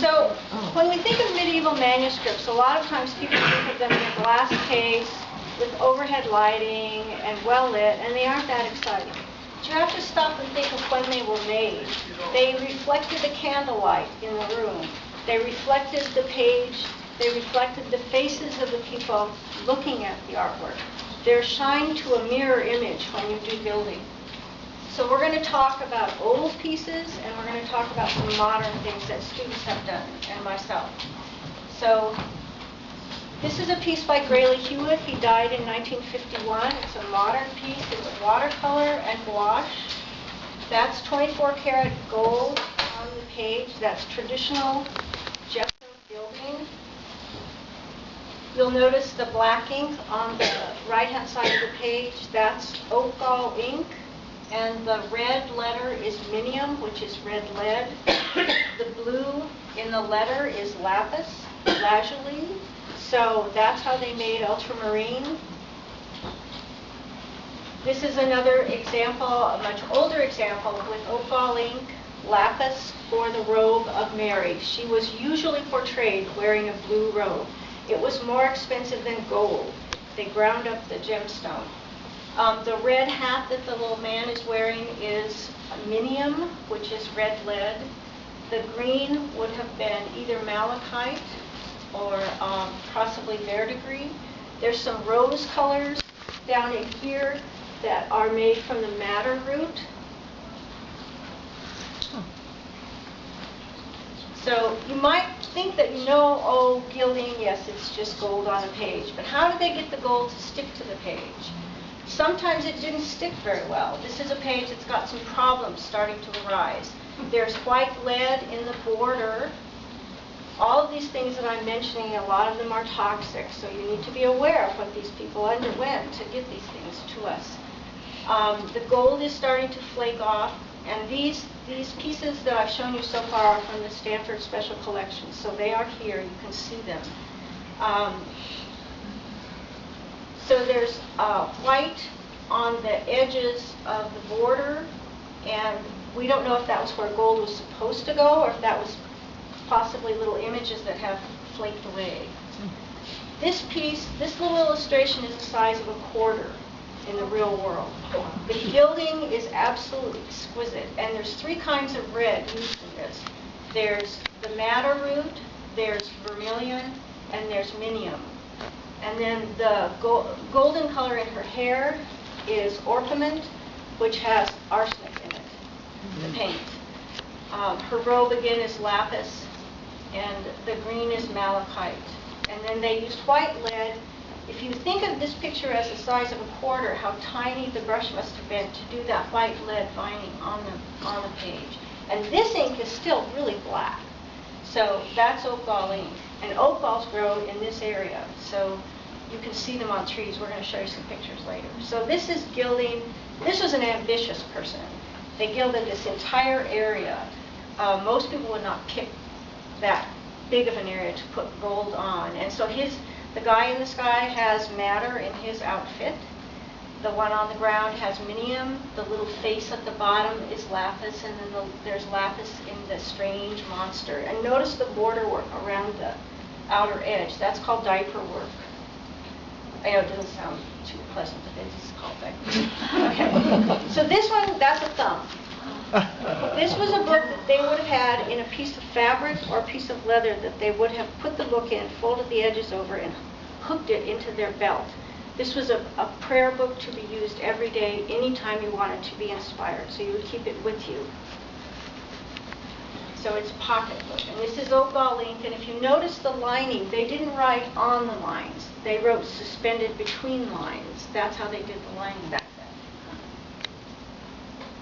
So when we think of medieval manuscripts, a lot of times people think of them in a glass case with overhead lighting and well lit, and they aren't that exciting. But you have to stop and think of when they were made. They reflected the candlelight in the room. They reflected the page. They reflected the faces of the people looking at the artwork. They're shined to a mirror image when you do gilding. So we're going to talk about old pieces, and we're going to talk about some modern things that students have done, and myself. So this is a piece by Grayley Hewitt. He died in 1951. It's a modern piece. It's watercolor and gouache. That's 24 karat gold on the page. That's traditional gesso gilding. You'll notice the black ink on the right-hand side of the page. That's oak gall ink. And the red letter is minium, which is red lead. The blue in the letter is lapis lazuli. So that's how they made ultramarine. This is another example, a much older example, with oak gall ink, lapis for the robe of Mary. She was usually portrayed wearing a blue robe. It was more expensive than gold. They ground up the gemstone. The red hat that the little man is wearing is minium, which is red lead. The green would have been either malachite or possibly verdigris. There's some rose colors down in here that are made from the madder root. So you might think that you know, oh, gilding, yes, it's just gold on a page. But how did they get the gold to stick to the page? Sometimes it didn't stick very well. This is a page that's got some problems starting to arise. There's white lead in the border. All of these things that I'm mentioning, a lot of them are toxic, so you need to be aware of what these people underwent to get these things to us. The gold is starting to flake off, and these pieces that I've shown you so far are from the Stanford Special Collection, so they are here. You can see them. So there's white on the edges of the border, and we don't know if that was where gold was supposed to go or if that was possibly little images that have flaked away. This piece, this little illustration is the size of a quarter in the real world. The gilding is absolutely exquisite, and there's three kinds of red used in this. There's the madder root, there's vermilion, and there's minium. And then the golden color in her hair is orpiment, which has arsenic in it, the paint. Her robe again is lapis, and the green is malachite. And then they used white lead. If you think of this picture as the size of a quarter, how tiny the brush must have been to do that white lead vining on the page. And this ink is still really black. So that's oak gall ink. And oak galls grow in this area. So you can see them on trees. We're going to show you some pictures later. So this is gilding. This was an ambitious person. They gilded this entire area. Most people would not pick that big of an area to put gold on. And so the guy in the sky has madder in his outfit. The one on the ground has minium. The little face at the bottom is lapis, and then there's lapis in the strange monster. And notice the border work around the outer edge. That's called diaper work. I know it doesn't sound too pleasant, but it's called diaper work. Okay. So this one, that's a thumb. This was a book that they would have had in a piece of fabric or a piece of leather that they would have put the book in, folded the edges over, and hooked it into their belt. This was a prayer book to be used every day, anytime you wanted to be inspired. So you would keep it with you. So it's a pocket book. And this is oak gall ink. And if you notice the lining, they didn't write on the lines. They wrote suspended between lines. That's how they did the lining back then.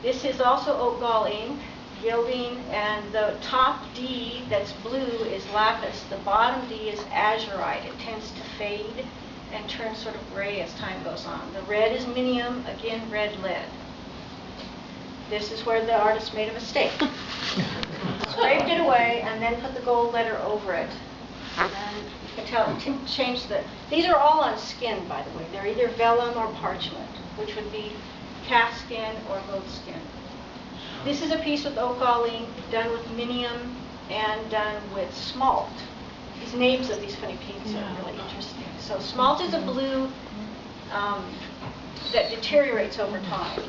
This is also oak gall ink, gilding, and the top D that's blue is lapis. The bottom D is azurite. It tends to fade and turn sort of gray as time goes on. The red is minium, again red lead. This is where the artist made a mistake. Scraped it away and then put the gold letter over it. And you can tell it changed these are all on skin, by the way. They're either vellum or parchment, which would be calf skin or goat skin. This is a piece with oak gall ink done with minium and done with smalt. These names of these funny pinks are really interesting. So smalt is a blue that deteriorates over time.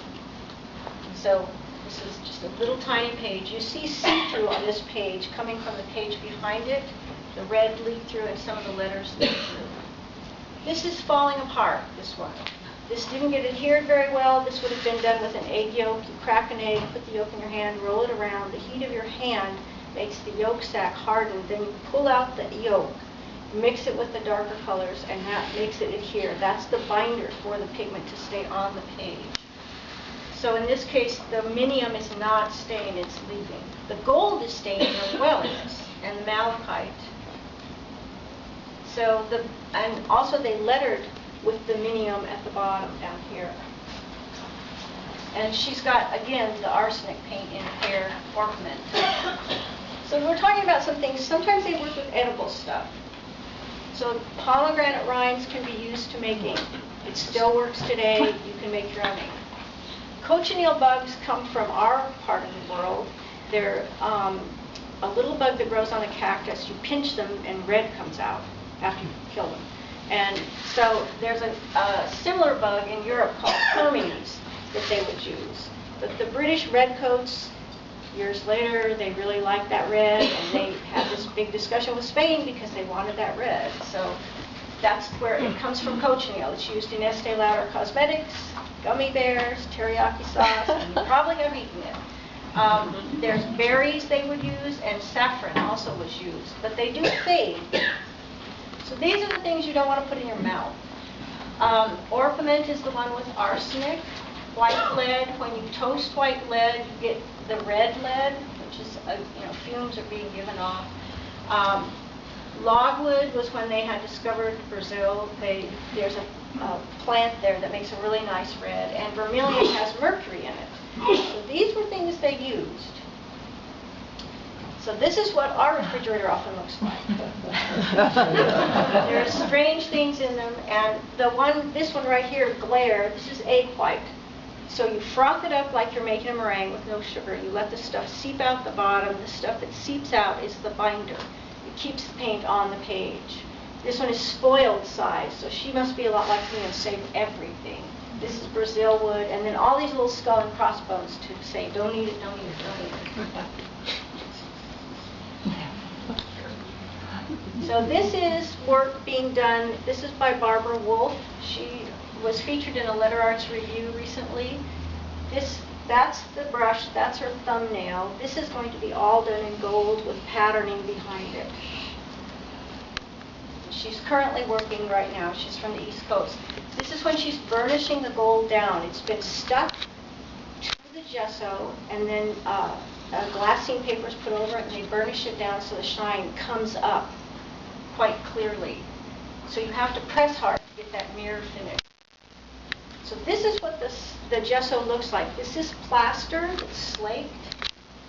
So this is just a little tiny page. You see see-through on this page coming from the page behind it. The red leaked through and some of the letters leaked through. This is falling apart, this one. This didn't get adhered very well. This would have been done with an egg yolk. You crack an egg, put the yolk in your hand, roll it around. The heat of your hand makes the yolk sac harden. Then you pull out the yolk, mix it with the darker colors, and that makes it adhere. That's the binder for the pigment to stay on the page. So in this case, the minium is not staying, it's leaving. The gold is staying really well in this, and the malachite. So and also they lettered with the minium at the bottom down here. And she's got, again, the arsenic paint in her ornament. So we're talking about some things. Sometimes they work with edible stuff. So pomegranate rinds can be used to make ink. It still works today. You can make your own ink. Cochineal bugs come from our part of the world. They're a little bug that grows on a cactus. You pinch them and red comes out after you kill them. And so there's a similar bug in Europe called Hermes that they would use. But the British redcoats, years later, they really liked that red, and they had this big discussion with Spain because they wanted that red. So that's where it comes from, cochineal. It's used in Estee Lauder cosmetics, gummy bears, teriyaki sauce, and you probably have eaten it. There's berries they would use, and saffron also was used, but they do fade. So these are the things you don't want to put in your mouth. Orpiment is the one with arsenic. White lead, when you toast white lead, you get the red lead, which is, fumes are being given off. Logwood was when they had discovered Brazil. There's a plant there that makes a really nice red, and vermilion has mercury in it. So these were things they used. So this is what our refrigerator often looks like. There are strange things in them, and this one right here, glare, this is egg white. So you froth it up like you're making a meringue with no sugar. You let the stuff seep out the bottom. The stuff that seeps out is the binder. It keeps the paint on the page. This one is spoiled size, so she must be a lot like me and save everything. This is Brazil wood, and then all these little skull and crossbones to say, don't eat it, don't eat it, don't eat it. So this is work being done. This is by Barbara Wolf. She was featured in a Letter Arts review recently. That's the brush, that's her thumbnail. This is going to be all done in gold with patterning behind it. She's currently working right now. She's from the East Coast. This is when she's burnishing the gold down. It's been stuck to the gesso, and then glassine paper is put over it, and they burnish it down so the shine comes up quite clearly. So you have to press hard to get that mirror finish. So this is what the gesso looks like. This is plaster that's slaked,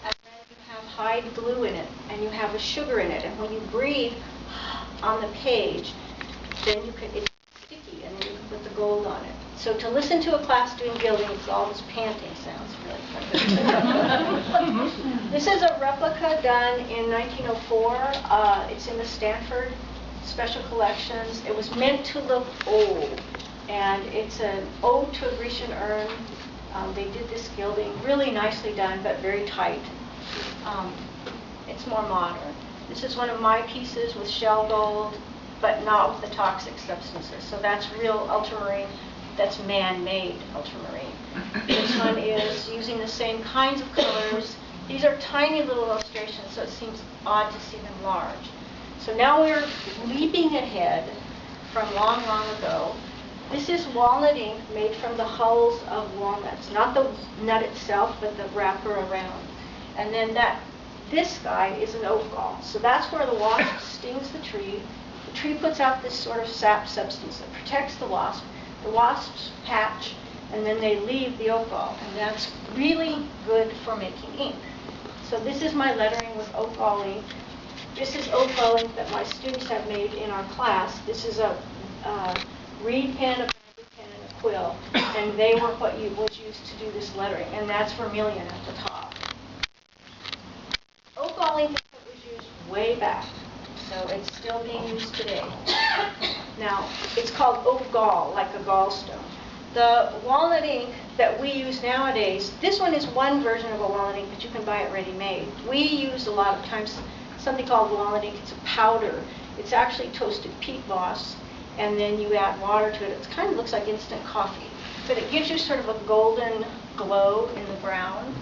and then you have hide glue in it, and you have a sugar in it. And when you breathe on the page, then it's sticky, and then you can put the gold on it. So to listen to a class doing gilding, it's all this panting sounds really fun. This is a replica done in 1904. It's in the Stanford Special Collections. It was meant to look old, and it's an ode to a Grecian urn. They did this gilding, really nicely done, but very tight. It's more modern. This is one of my pieces with shell gold, but not with the toxic substances. So that's real ultramarine. That's man-made ultramarine. This one is using the same kinds of colors. These are tiny little illustrations, so it seems odd to see them large. So now we're leaping ahead from long, long ago. This is walnut ink made from the hulls of walnuts, not the nut itself, but the wrapper around. And then this guy is an oak gall. So that's where the wasp stings the tree. The tree puts out this sort of sap substance that protects the wasp. The wasps hatch, and then they leave the oak gall. And that's really good for making ink. So this is my lettering with oak gall ink. This is oak gall ink that my students have made in our class. This is a reed pen, a bamboo pen, and a quill. And they were what was used to do this lettering. And that's vermilion at the top. Oak gall ink is what was way back. So it's still being used today. Now, it's called eau de gall, like a gallstone. The walnut ink that we use nowadays, this one is one version of a walnut ink, but you can buy it ready-made. We use a lot of times something called walnut ink. It's a powder. It's actually toasted peat moss, and then you add water to it. It kind of looks like instant coffee, but it gives you sort of a golden glow in the brown.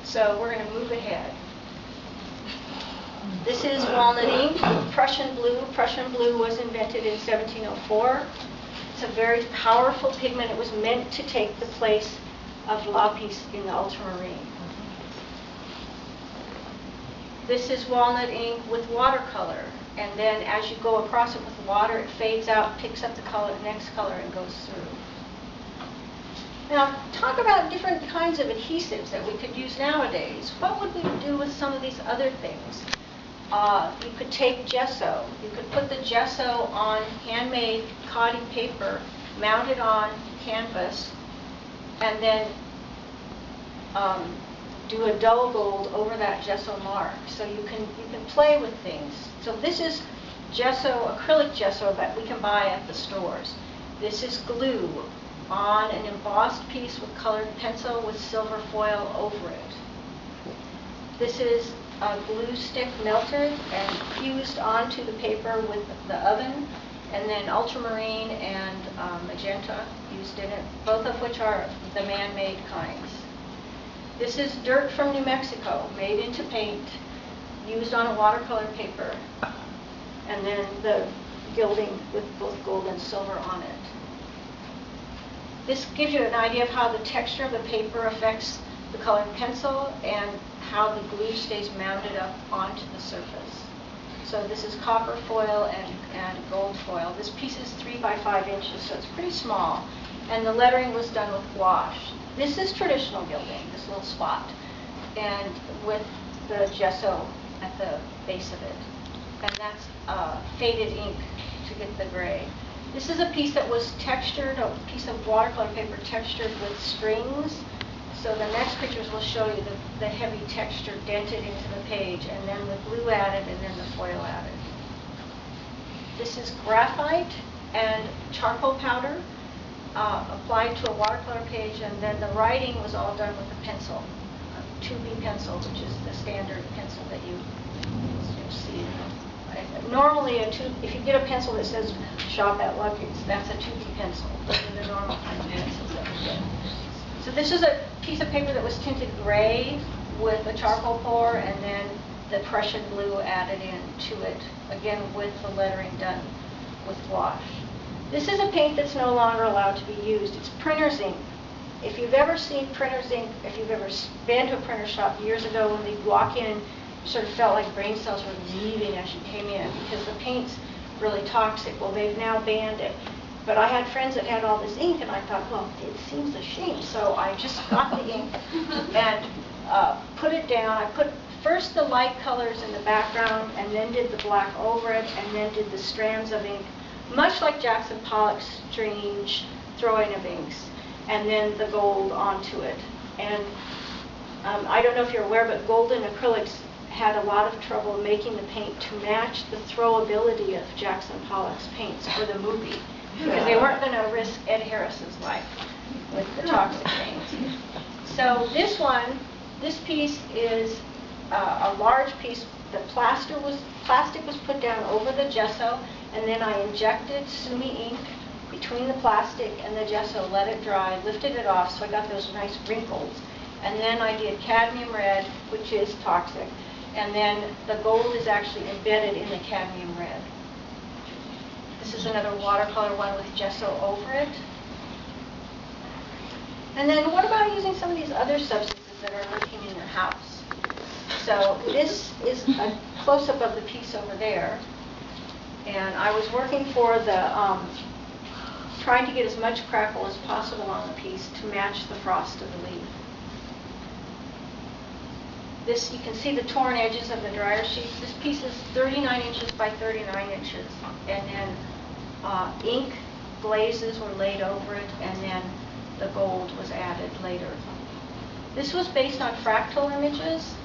So we're going to move ahead. This is walnut ink, Prussian blue. Prussian blue was invented in 1704. It's a very powerful pigment. It was meant to take the place of lapis in the ultramarine. This is walnut ink with watercolor. And then as you go across it with water, it fades out, picks up the color, next color, and goes through. Now, talk about different kinds of adhesives that we could use nowadays. What would we do with some of these other things? You could take gesso. You could put the gesso on handmade khadi paper, mount it on canvas, and then do a dull gold over that gesso mark. So you can play with things. So this is gesso, acrylic gesso that we can buy at the stores. This is glue on an embossed piece with colored pencil with silver foil over it. This is a glue stick melted and fused onto the paper with the oven, and then ultramarine and magenta used in it, both of which are the man-made kinds. This is dirt from New Mexico, made into paint, used on a watercolor paper, and then the gilding with both gold and silver on it. This gives you an idea of how the texture of the paper affects the colored pencil and how the glue stays mounted up onto the surface. So this is copper foil and gold foil. This piece is 3 by 5 inches, so it's pretty small. And the lettering was done with gouache. This is traditional gilding, this little spot, and with the gesso at the base of it. And that's faded ink to get the gray. This is a piece that was textured, a piece of watercolor paper textured with strings. So the next pictures will show you the heavy texture dented into the page, and then the glue added, and then the foil added. This is graphite and charcoal powder applied to a watercolor page, and then the writing was all done with a pencil, a 2B pencil, which is the standard pencil that you see. Normally, if you get a pencil that says shop at Luckey's, that's a 2B pencil. Those are the normal kind of pencils that we get. So this is a piece of paper that was tinted gray with a charcoal pour, and then the Prussian blue added into it, again with the lettering done with gouache. This is a paint that's no longer allowed to be used. It's printer's ink. If you've ever seen printer's ink, if you've ever been to a printer shop years ago when they'd walk in, you sort of felt like brain cells were leaving as you came in because the paint's really toxic. Well, they've now banned it. But I had friends that had all this ink, and I thought, well, it seems a shame. So I just got the ink and put it down. I put first the light colors in the background, and then did the black over it, and then did the strands of ink, much like Jackson Pollock's strange throwing of inks, and then the gold onto it. And I don't know if you're aware, but golden acrylics had a lot of trouble making the paint to match the throwability of Jackson Pollock's paints for the movie, because they weren't going to risk Ed Harris's life with the toxic paints. So this piece is a large piece. The plastic was put down over the gesso, and then I injected Sumi ink between the plastic and the gesso, let it dry, lifted it off, so I got those nice wrinkles. And then I did cadmium red, which is toxic, and then the gold is actually embedded in the cadmium red. This is another watercolor one with gesso over it. And then what about using some of these other substances that are lurking in your house? So this is a close-up of the piece over there. And I was working for the, trying to get as much crackle as possible on the piece to match the frost of the leaf. This, you can see the torn edges of the dryer sheets. This piece is 39 inches by 39 inches. And then ink glazes were laid over it, and then the gold was added later. This was based on fractal images.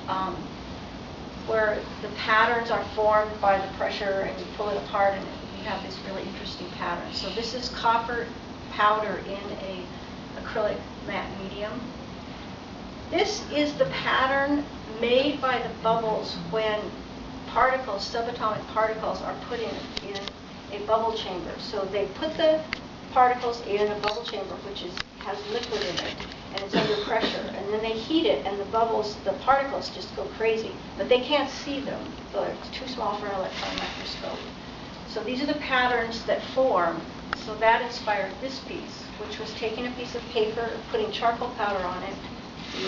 where the patterns are formed by the pressure, and you pull it apart, and you have this really interesting pattern. So this is copper powder in a acrylic matte medium. This is the pattern made by the bubbles when particles, subatomic particles, are put in a bubble chamber. So they put the particles in a bubble chamber, which has liquid in it, and it's under pressure, and then they heat it, and the particles just go crazy, but they can't see them. They're too small for an electron microscope. So these are the patterns that form. So that inspired this piece, which was taking a piece of paper, putting charcoal powder on it,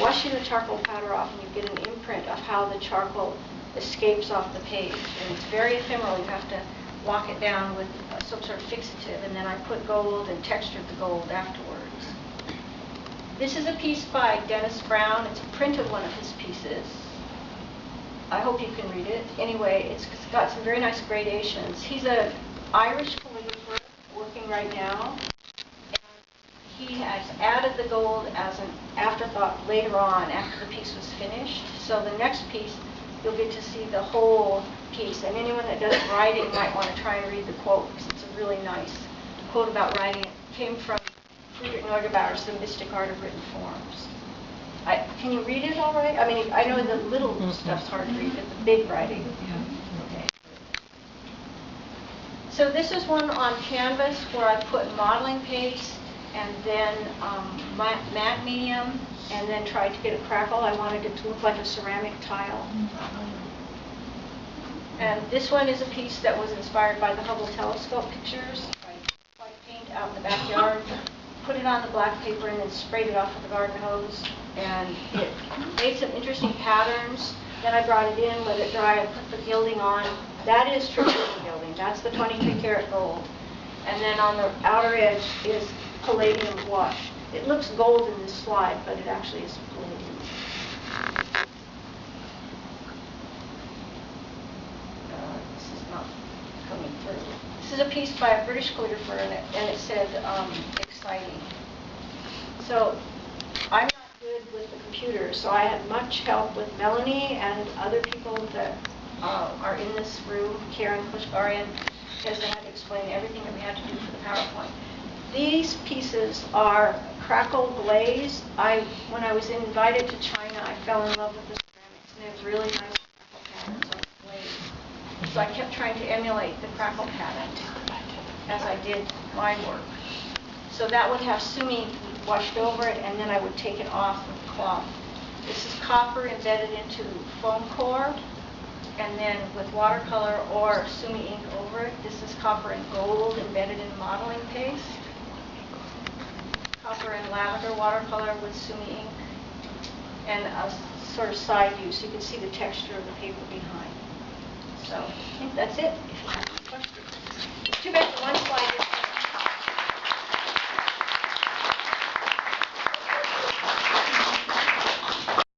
washing the charcoal powder off, and you get an imprint of how the charcoal escapes off the page. And it's very ephemeral. You have to lock it down with some sort of fixative, and then I put gold and textured the gold afterwards. This is a piece by Dennis Brown. It's a print of one of his pieces. I hope you can read it. Anyway, it's got some very nice gradations. He's an Irish calligrapher working right now. He has added the gold as an afterthought later on, after the piece was finished. So the next piece, you'll get to see the whole piece. And anyone that does writing might want to try and read the quote, because it's a really nice quote about writing. It came from Friedrich Neugebauer's The Mystic Art of Written Forms. Can you read it all right? I mean, I know the little stuff's hard to read, but the big writing. Okay. So this is one on canvas where I put modeling paste and then matte medium, and then tried to get a crackle. I wanted it to look like a ceramic tile. And this one is a piece that was inspired by the Hubble telescope pictures. I white paint out in the backyard, put it on the black paper, and then sprayed it off with a garden hose. And it made some interesting patterns. Then I brought it in, let it dry, I put the gilding on. That is traditional gilding. That's the 23 karat gold. And then on the outer edge is palladium blush. It looks gold in this slide, but it actually is palladium. This is not coming through. This is a piece by a British calligrapher, and it said, exciting. So I'm not good with the computer, so I had much help with Melanie and other people that are in this room, Karen Kushgarian, because they had to explain everything that we had to do for the PowerPoint. These pieces are crackle glaze. When I was invited to China, I fell in love with the ceramics, and they have really nice crackle patterns on the glaze. So I kept trying to emulate the crackle pattern as I did my work. So that would have sumi washed over it, and then I would take it off with cloth. This is copper embedded into foam core, and then with watercolor or sumi ink over it. This is copper and gold embedded in modeling paste. Copper and lavender watercolor with sumi ink, and a sort of side view so you can see the texture of the paper behind. So I think that's it, if you have any questions. It's too bad the one slide